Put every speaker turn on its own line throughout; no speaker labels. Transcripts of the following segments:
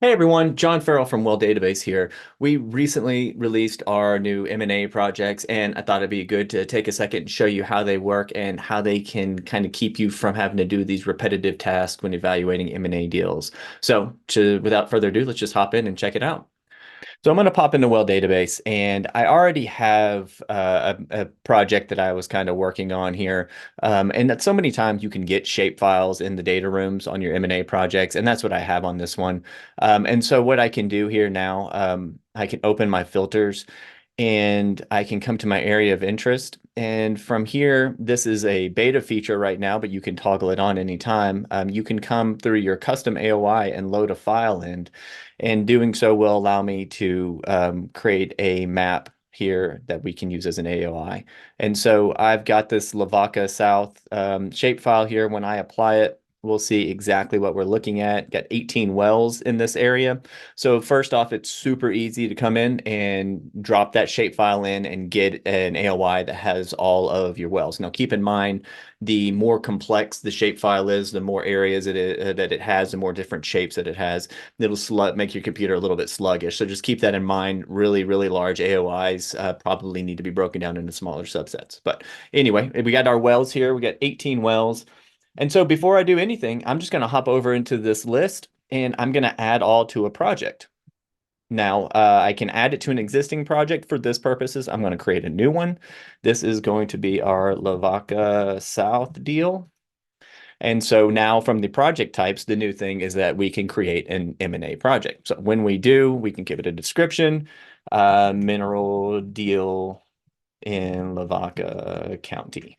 Hey everyone, John Farrell from WellDatabase here. We recently released our new M&A projects, and I thought it'd be good to take a second and show you how they work and how they can kind of keep you from having to do these repetitive tasks when evaluating M&A deals. Without further ado, let's just hop in and check it out. So I'm going to pop into WellDatabase, and I already have a project that I was kind of working on here. And that so many times you can get shape files in the data rooms on your M&A projects, and that's what I have on this one. And so what I can do here now, I can open my filters and I can come to my area of interest. And from here, this is a beta feature right now, but you can toggle it on anytime. You can come through your custom AOI and load a file in. And doing so will allow me to create a map here that we can use as an AOI. And so I've got this Lavaca South shapefile here. When I apply it, we'll see exactly what we're looking at. Got 18 wells in this area. So first off, it's super easy to come in and drop that shapefile in and get an AOI that has all of your wells. Now keep in mind, the more complex the shapefile is, the more areas that it has, the more different shapes that it has, it'll make your computer a little bit sluggish. So just keep that in mind. Really, really large AOIs probably need to be broken down into smaller subsets. But anyway, we got our wells here. We got 18 wells. And so before I do anything, I'm just going to hop over into this list and I'm going to add all to a project. Now, I can add it to an existing project for this purposes. I'm going to create a new one. This is going to be our Lavaca South deal. And so now from the project types, the new thing is that we can create an M&A project. So when we do, we can give it a description, mineral deal in Lavaca County.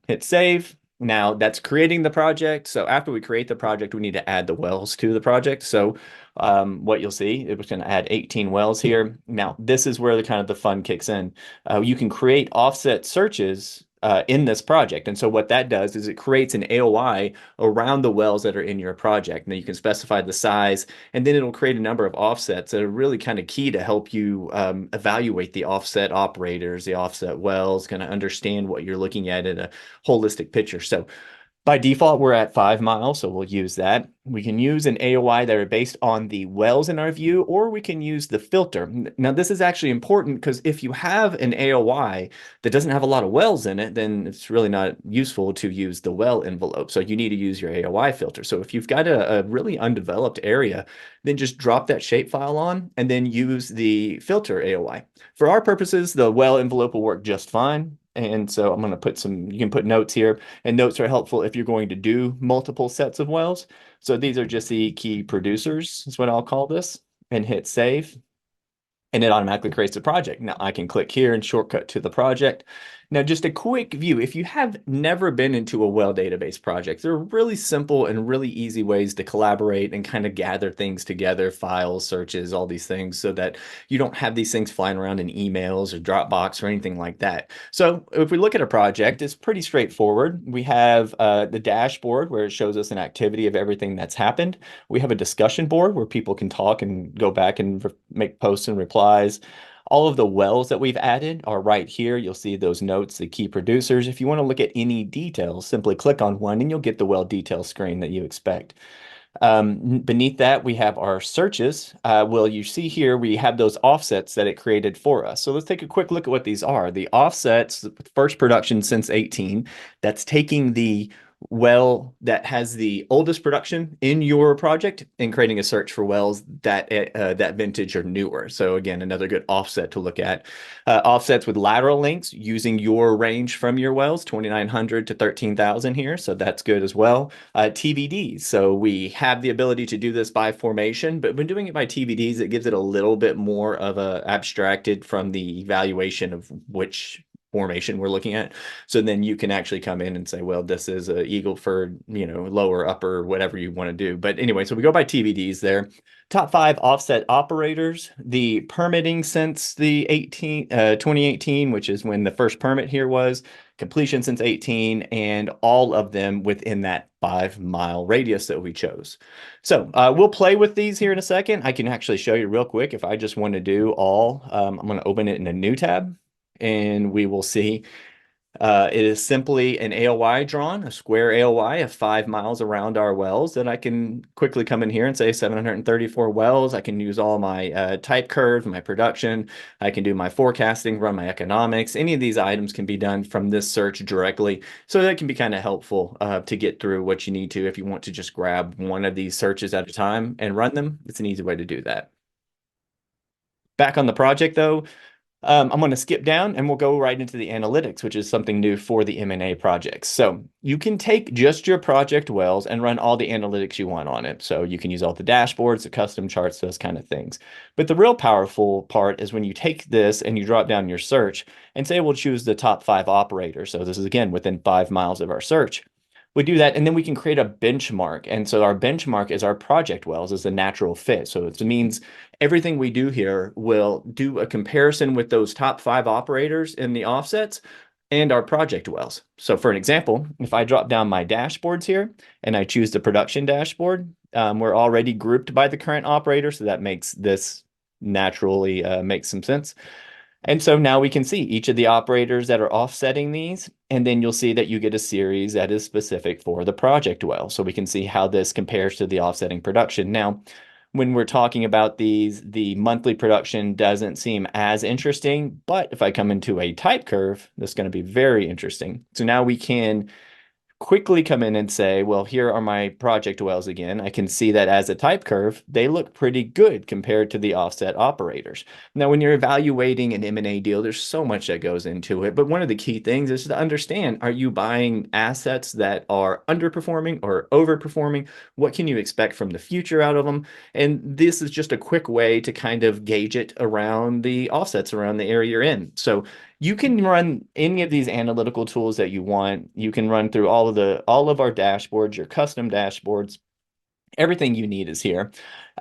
Hit save. Now that's creating the project. So after we create the project, we need to add the wells to the project. So what you'll see, it was going to add 18 wells here. Now this is where the kind of the fun kicks in. You can create offset searches in this project. And so what that does is it creates an AOI around the wells that are in your project. Now you can specify the size, and then it'll create a number of offsets that are really kind of key to help you evaluate the offset operators, the offset wells, kind of understand what you're looking at in a holistic picture. So by default, we're at 5 miles, so we'll use that. We can use an AOI that are based on the wells in our view, or we can use the filter. Now, this is actually important because if you have an AOI that doesn't have a lot of wells in it, then it's really not useful to use the well envelope. So you need to use your AOI filter. So if you've got a really undeveloped area, then just drop that shapefile on and then use the filter AOI. For our purposes, the well envelope will work just fine. And so I'm going to put you can put notes here, and notes are helpful if you're going to do multiple sets of wells. So these are just the key producers, is what I'll call this, and hit save. And it automatically creates a project. Now I can click here and shortcut to the project. Now, just a quick view. If you have never been into a WellDatabase project, there are really simple and really easy ways to collaborate and kind of gather things together, files, searches, all these things, so that you don't have these things flying around in emails or Dropbox or anything like that. So if we look at a project, it's pretty straightforward. We have the dashboard where it shows us an activity of everything that's happened. We have a discussion board where people can talk and go back and make posts and replies. All of the wells that we've added are right here. You'll see those notes, the key producers. If you want to look at any details, simply click on one and you'll get the well detail screen that you expect. Beneath that, we have our searches. Well, you see here, we have those offsets that it created for us. So let's take a quick look at what these are. The offsets, first production since 18, that's taking the well that has the oldest production in your project and creating a search for wells that vintage or newer. So again, another good offset to look at. Offsets with lateral links using your range from your wells, 2,900 to 13,000 here. So that's good as well. TVDs. So we have the ability to do this by formation, but when doing it by TVDs, it gives it a little bit more of a abstracted from the evaluation of which formation we're looking at. So then you can actually come in and say, well, this is a Eagleford, lower, upper, whatever you want to do. But anyway, so we go by TVDs there. Top 5 offset operators, the permitting since the 2018, which is when the first permit here was, completion since 18, and all of them within that 5-mile radius that we chose. So we'll play with these here in a second. I can actually show you real quick if I just want to do all. I'm going to open it in a new tab, and we will see It is simply an AOI drawn, a square AOI of 5 miles around our wells that I can quickly come in here and say 734 wells. I can use all my type curves, my production. I can do my forecasting, run my economics. Any of these items can be done from this search directly. So that can be kind of helpful to get through what you need to if you want to just grab one of these searches at a time and run them. It's an easy way to do that. Back on the project though, I'm going to skip down and we'll go right into the analytics, which is something new for the M&A projects. So you can take just your project wells and run all the analytics you want on it. So you can use all the dashboards, the custom charts, those kind of things. But the real powerful part is when you take this and you drop down your search and say we'll choose the top 5 operators. So this is again within 5 miles of our search. We do that and then we can create a benchmark. And so our benchmark is our project wells as a natural fit. So it means everything we do here will do a comparison with those top 5 operators in the offsets and our project wells. So for an example, if I drop down my dashboards here and I choose the production dashboard, we're already grouped by the current operator. So that makes this naturally make some sense. And so now we can see each of the operators that are offsetting these, and then you'll see that you get a series that is specific for the project well. So we can see how this compares to the offsetting production. Now, when we're talking about these, the monthly production doesn't seem as interesting, but if I come into a type curve, that's going to be very interesting. So now we can quickly come in and say, well, here are my project wells again. I can see that as a type curve, they look pretty good compared to the offset operators. Now, when you're evaluating an M&A deal, there's so much that goes into it. But one of the key things is to understand, are you buying assets that are underperforming or overperforming? What can you expect from the future out of them? And this is just a quick way to kind of gauge it around the offsets around the area you're in. So you can run any of these analytical tools that you want. You can run through all of our dashboards, your custom dashboards. Everything you need is here.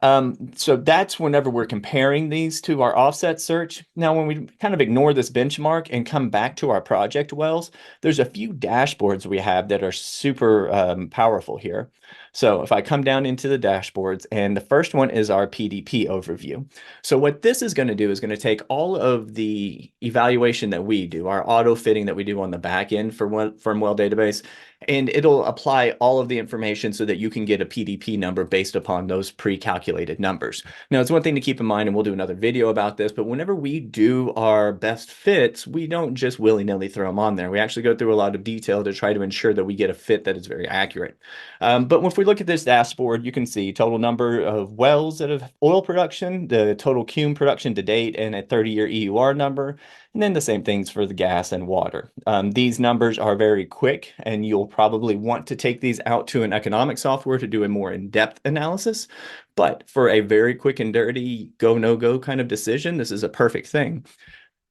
So that's whenever we're comparing these to our offset search. Now, when we kind of ignore this benchmark and come back to our project wells, there's a few dashboards we have that are super powerful here. So if I come down into the dashboards, and the first one is our PDP overview. So what this is going to do is going to take all of the evaluation that we do, our auto fitting that we do on the back end from WellDatabase, and it'll apply all of the information so that you can get a PDP number based upon those pre-calculated numbers. Now, it's one thing to keep in mind, and we'll do another video about this, but whenever we do our best fits, we don't just willy-nilly throw them on there. We actually go through a lot of detail to try to ensure that we get a fit that is very accurate. But if we look at this dashboard, you can see total number of wells that have oil production, the total cum production to date, and a 30-year EUR number. And then the same things for the gas and water. These numbers are very quick, and you'll probably want to take these out to an economic software to do a more in-depth analysis. But for a very quick and dirty go, no go kind of decision, this is a perfect thing.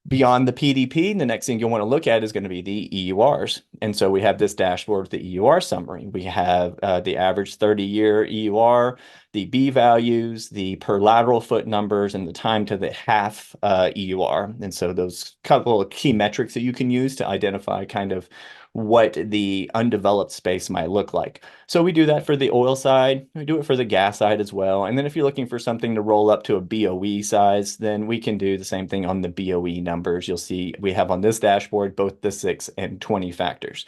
Beyond the PDP, the next thing you'll want to look at is going to be the EURs. And so we have this dashboard with the EUR summary. We have the average 30-year EUR, the B values, the per lateral foot numbers, and the time to the half EUR. And so those couple of key metrics that you can use to identify kind of what the undeveloped space might look like. So we do that for the oil side. We do it for the gas side as well. And then if you're looking for something to roll up to a BOE size, then we can do the same thing on the BOE numbers. You'll see we have on this dashboard both the 6 and 20 factors.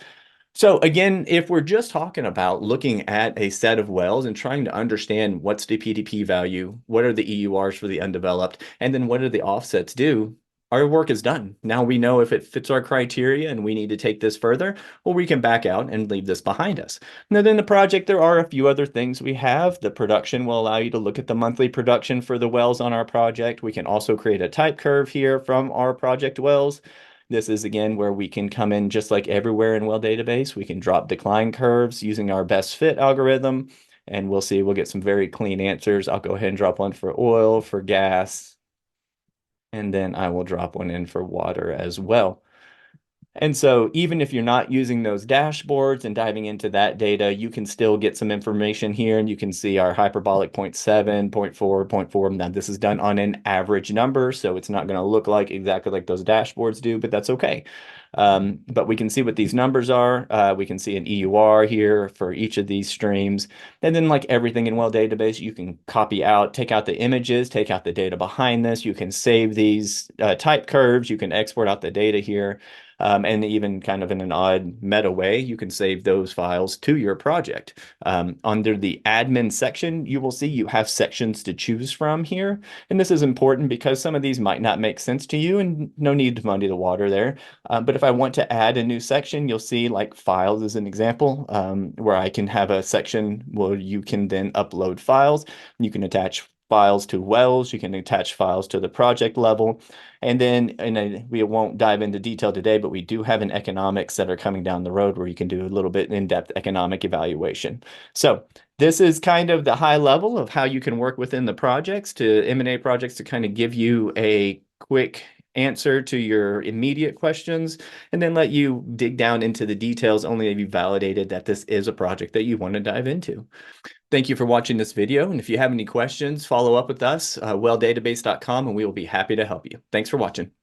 So again, if we're just talking about looking at a set of wells and trying to understand what's the PDP value, what are the EURs for the undeveloped, and then what do the offsets do, our work is done. Now we know if it fits our criteria and we need to take this further, or we can back out and leave this behind us. Now, in the project, there are a few other things we have. The production will allow you to look at the monthly production for the wells on our project. We can also create a type curve here from our project wells. This is again where we can come in just like everywhere in WellDatabase. We can drop decline curves using our best fit algorithm, and we'll see, we'll get some very clean answers. I'll go ahead and drop one for oil, for gas, and then I will drop one in for water as well. And so even if you're not using those dashboards and diving into that data, you can still get some information here, and you can see our hyperbolic 0.7, 0.4, 0.4. Now this is done on an average number, so it's not going to look like exactly like those dashboards do, but that's okay. But we can see what these numbers are. We can see an EUR here for each of these streams. And then like everything in WellDatabase, you can copy out, take out the images, take out the data behind this. You can save these type curves. You can export out the data here. And even kind of in an odd meta way, you can save those files to your project. Under the admin section, you will see you have sections to choose from here. And this is important because some of these might not make sense to you and no need to muddy the water there. But if I want to add a new section, you'll see like files as an example, where I can have a section where you can then upload files. You can attach files to wells, you can attach files to the project level. And then, we won't dive into detail today, but we do have an economics that are coming down the road where you can do a little bit in-depth economic evaluation. So this is kind of the high level of how you can work within the projects to M&A projects to kind of give you a quick answer to your immediate questions and then let you dig down into the details only if you validated that this is a project that you want to dive into. Thank you for watching this video. And if you have any questions, follow up with us, welldatabase.com, and we will be happy to help you. Thanks for watching.